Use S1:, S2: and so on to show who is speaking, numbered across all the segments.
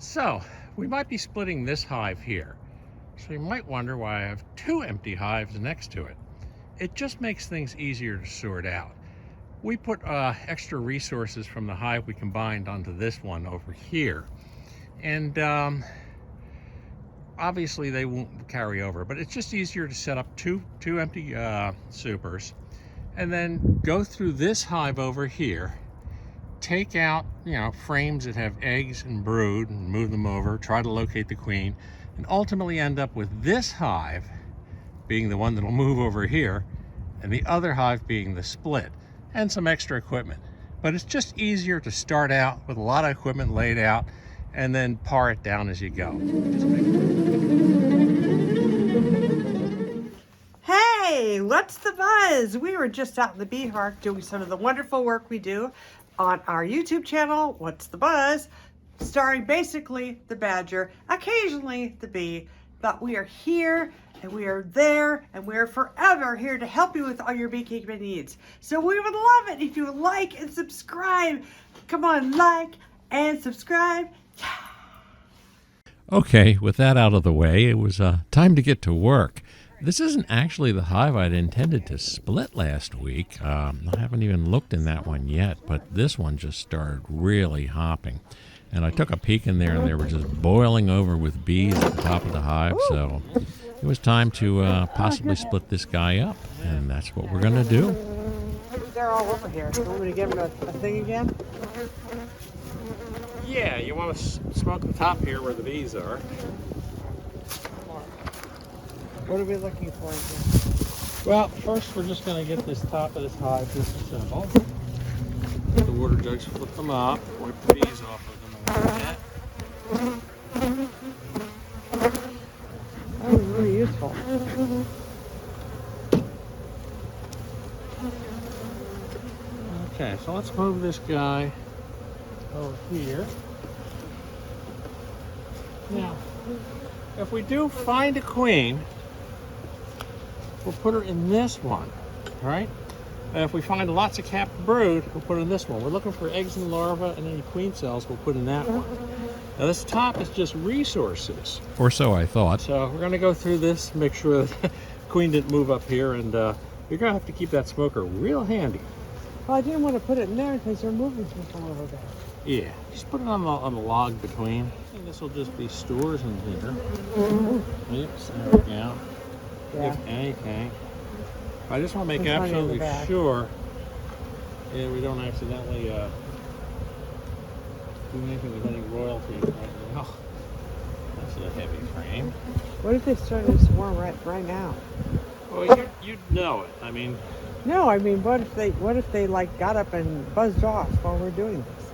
S1: So we might be splitting this hive here. So you might wonder why I have two empty hives next to it. It just makes things easier to sort out. We put extra resources from the hive we combined onto this one over here. And obviously they won't carry over, but it's just easier to set up two empty supers and then go through this hive over here, take out, frames that have eggs and brood and move them over, try to locate the queen, and ultimately end up with this hive being the one that'll move over here and the other hive being the split and some extra equipment. But it's just easier to start out with a lot of equipment laid out and then par it down as you go.
S2: Hey, what's the buzz? We were just out in the bee park doing some of the wonderful work we do on our YouTube channel, What's the Buzz, starring basically the badger, occasionally the bee, but we are here and we are there and we're forever here to help you with all your beekeeping needs. So we would love it if you would like and subscribe. Come on, like and subscribe.
S1: Okay, with that out of the way, it was time to get to work. This isn't actually the hive I'd intended to split last week. I haven't even looked in that one yet, but this one just started really hopping. And I took a peek in there, and they were just boiling over with bees at the top of the hive, so it was time to possibly split this guy up, and that's what we're going to do.
S2: They're all over here. You want me to give them a thing again?
S1: Yeah, you want to smoke the top here where the bees are.
S2: What are we looking for here?
S1: Well, first we're just going to get this top of this hive disassembled. Get the water jugs, flip them up, wipe the bees off of them a little bit.
S2: That was really useful.
S1: Okay, so let's move this guy over here. Now, if we do find a queen, we'll put her in this one, right? And if we find lots of capped brood, we'll put her in this one. We're looking for eggs and larvae and any queen cells, we'll put in that one. Now this top is just resources. Or so I thought. So we're gonna go through this, make sure that the queen didn't move up here, and you're gonna have to keep that smoker real handy.
S2: Well, I didn't want to put it in there because they're moving from over there.
S1: Yeah, just put it on the log between. And this will just be stores in here. Oops, there we go.
S2: Yeah.
S1: If anything. I just want to make absolutely sure we don't accidentally do anything with any royalty right now. That's a heavy frame.
S2: What if they started to swarm right now?
S1: Well, you'd know it. I mean.
S2: No, I mean, what if they like got up and buzzed off while we're doing this?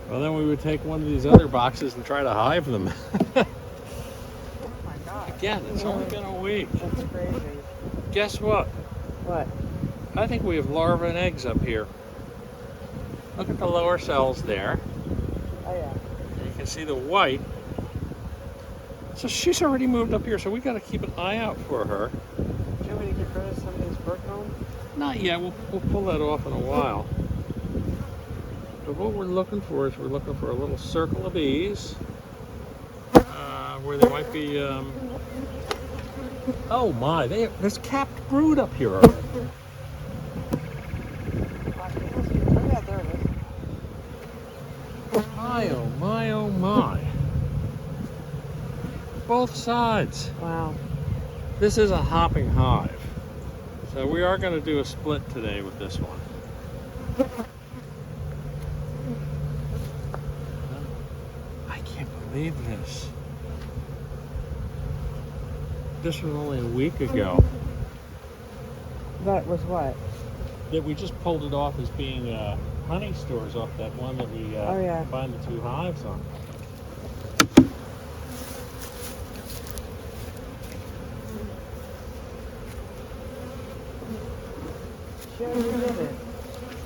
S1: Well, then we would take one of these other boxes and try to hive them.
S2: Oh my God.
S1: Again, it's only been a week.
S2: That's crazy.
S1: Guess what?
S2: What?
S1: I think we have larvae and eggs up here. Look at the lower cells there.
S2: Oh yeah.
S1: You can see the white. So she's already moved up here, so we got to keep an eye out for her.
S2: Do you want me to get rid of some of these bird combs?
S1: Not yet. We'll pull that off in a while. But what we're looking for is we're looking for a little circle of bees where there might be. Oh my! There's capped brood up here already.
S2: Oh yeah, there it is.
S1: My oh my oh my! Both sides.
S2: Wow.
S1: This is a hopping hive. So we are going to do a split today with this one. I can't believe this. This was only a week ago.
S2: That was what?
S1: That we just pulled it off as being honey stores off that one that we combined the two hives on.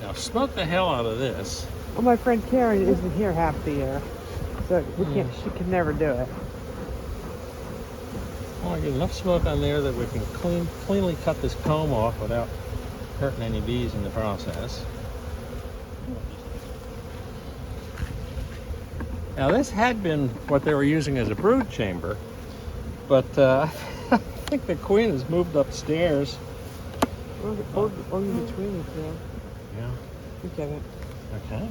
S1: Now smoke the hell out of this.
S2: Well, my friend Karen isn't here half the year, so we can't. She can never do it.
S1: I want to get enough smoke on there that we can cleanly cut this comb off without hurting any bees in the process. Now this had been what they were using as a brood chamber, but I think the queen has moved upstairs.
S2: Or in between the two.
S1: Yeah.
S2: Look at it.
S1: Okay.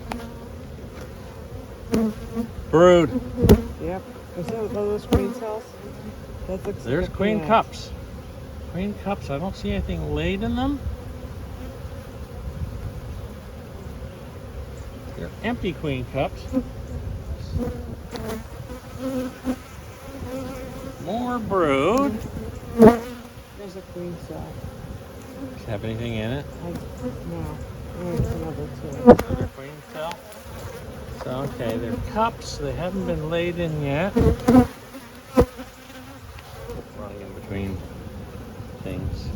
S1: Brood.
S2: Yep. Is that those queen cells? That looks
S1: There's
S2: like a
S1: queen
S2: nest.
S1: cups. Queen cups. I don't see anything laid in them. They're empty queen cups. More brood.
S2: There's a queen cell.
S1: Does it have anything in it?
S2: No. There's another two.
S1: Another queen cell. So, okay, they're cups. They haven't been laid in yet. Running in between things.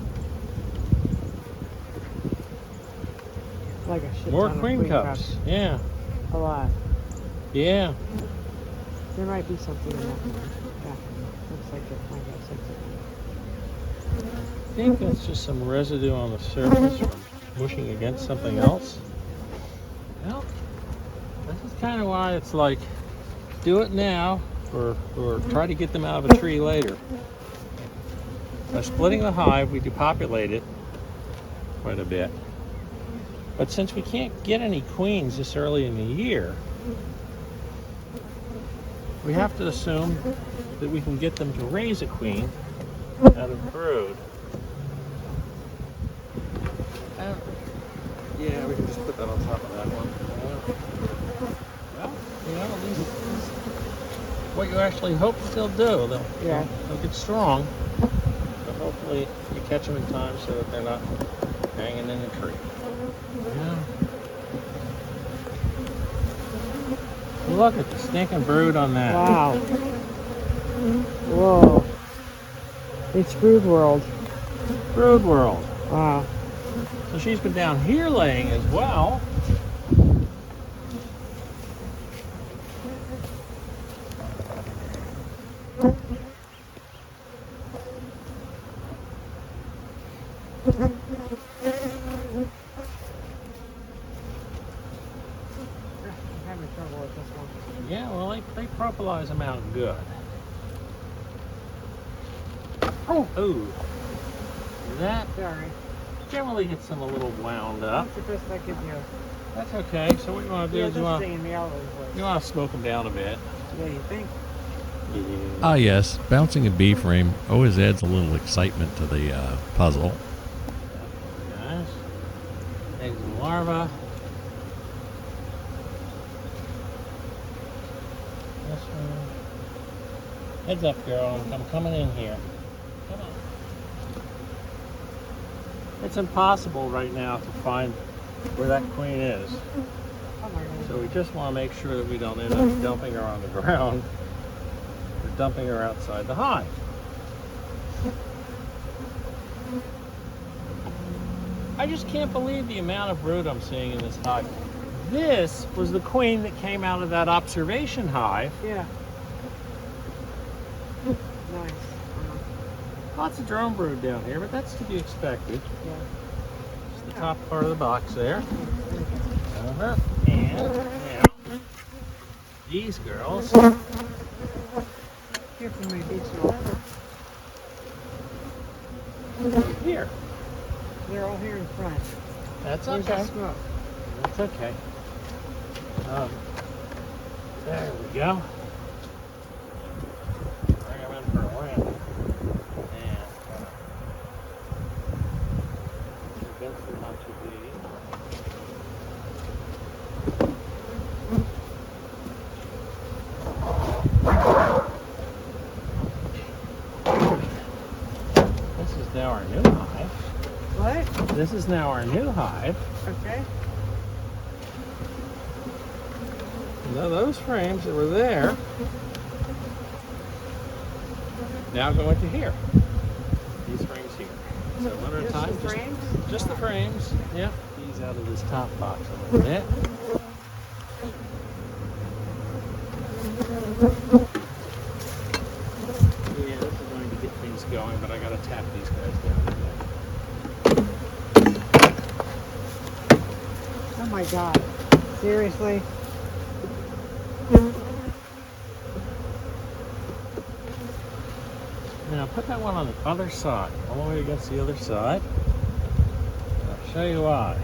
S2: Like a shit
S1: More
S2: ton of
S1: queen cups. Yeah.
S2: A lot.
S1: Yeah.
S2: There might be something in that one. Yeah. Looks like it might have something.
S1: I think that's just some residue on the surface from mushing against something else. Well, this is kind of why it's like, do it now or try to get them out of a tree later. By splitting the hive, we depopulate it quite a bit. But since we can't get any queens this early in the year, we have to assume that we can get them to raise a queen out of brood. Yeah, we can just put that on top of that one. Well, you know, at least what you actually hope that they'll do. They'll get strong, but hopefully you catch them in time so that they're not hanging in the tree. Yeah. Look at the stinking brood on that.
S2: Wow. Whoa. It's brood world.
S1: Brood world.
S2: Wow.
S1: So she's been down here laying as well. Yeah, well, they propolis them out good. Oh, that generally gets them a little wound up.
S2: That's the best I could do.
S1: That's okay. So what you want to do is you want to smoke them down a bit.
S2: Yeah, you think?
S1: Yeah.
S3: Ah, yes. Bouncing a bee frame always adds a little excitement to the puzzle.
S1: Nice. Eggs and larvae. This one. Heads up, girl. I'm coming in here. Come on. It's impossible right now to find where that queen is. So we just want to make sure that we don't end up dumping her on the ground or dumping her outside the hive. I just can't believe the amount of brood I'm seeing in this hive. This was the queen that came out of that observation hive.
S2: Yeah. Nice.
S1: Lots of drone brood down here, but that's to be expected.
S2: Yeah.
S1: Just the top part of the box there. And now, these girls.
S2: Here for my beach roll.
S1: Here.
S2: They're all here in front.
S1: That's
S2: Where's
S1: okay.
S2: the smoke?
S1: That's okay. There we go. Bring them in for a lamp. And convince them not to be. This is now our new hive.
S2: What?
S1: This is now our new hive.
S2: Okay.
S1: Now those frames that were there now go into here. These frames here. So one at a time.
S2: Just the frames?
S1: Just the frames. Yep. These out of this top box a little bit. Yeah, this is going to get things going, but I gotta tap these guys down.
S2: Oh my God. Seriously?
S1: Now put that one on the other side, all the way against the other side. I'll show you why.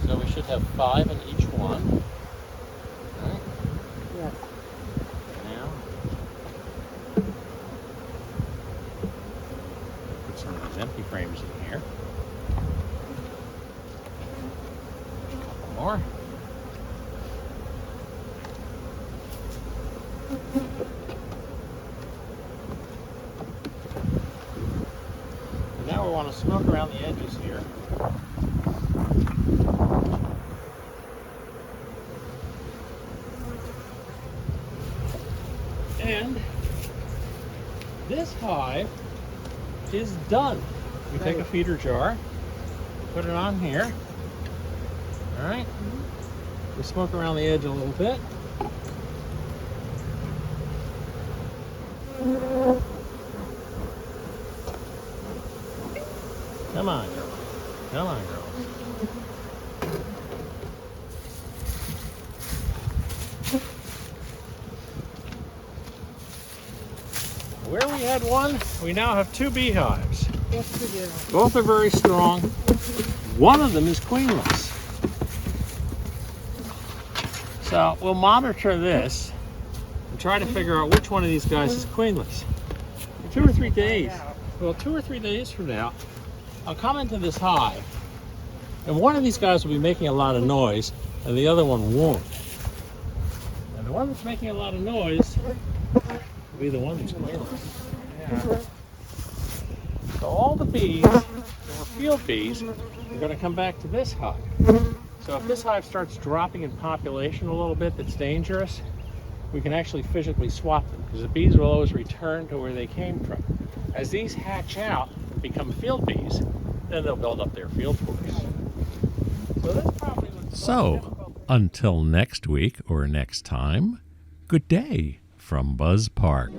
S1: So we should have 5 in each one. Right?
S2: Yes.
S1: Now, put some of those empty frames in here. A couple more. And now we want to smoke around the edges here. And this hive is done. We take a feeder jar, put it on here. All right. We smoke around the edge a little bit. Come on, girls. Come on, girls. Where we had one, we now have 2 beehives.
S2: Yes, we do.
S1: Both are very strong. One of them is queenless. So we'll monitor this and try to figure out which one of these guys is queenless. In 2 or 3 days, well, 2 or 3 days from now, I'll come into this hive, and one of these guys will be making a lot of noise, and the other one won't. And the one that's making a lot of noise will be the one that's queenless. Yeah. So all the bees, that are field bees, are going to come back to this hive. So if this hive starts dropping in population a little bit that's dangerous, we can actually physically swap them, because the bees will always return to where they came from. As these hatch out and become field bees, then they'll build up their field force. So that's probably what's
S3: So, until next week or next time, good day from Buzz Park.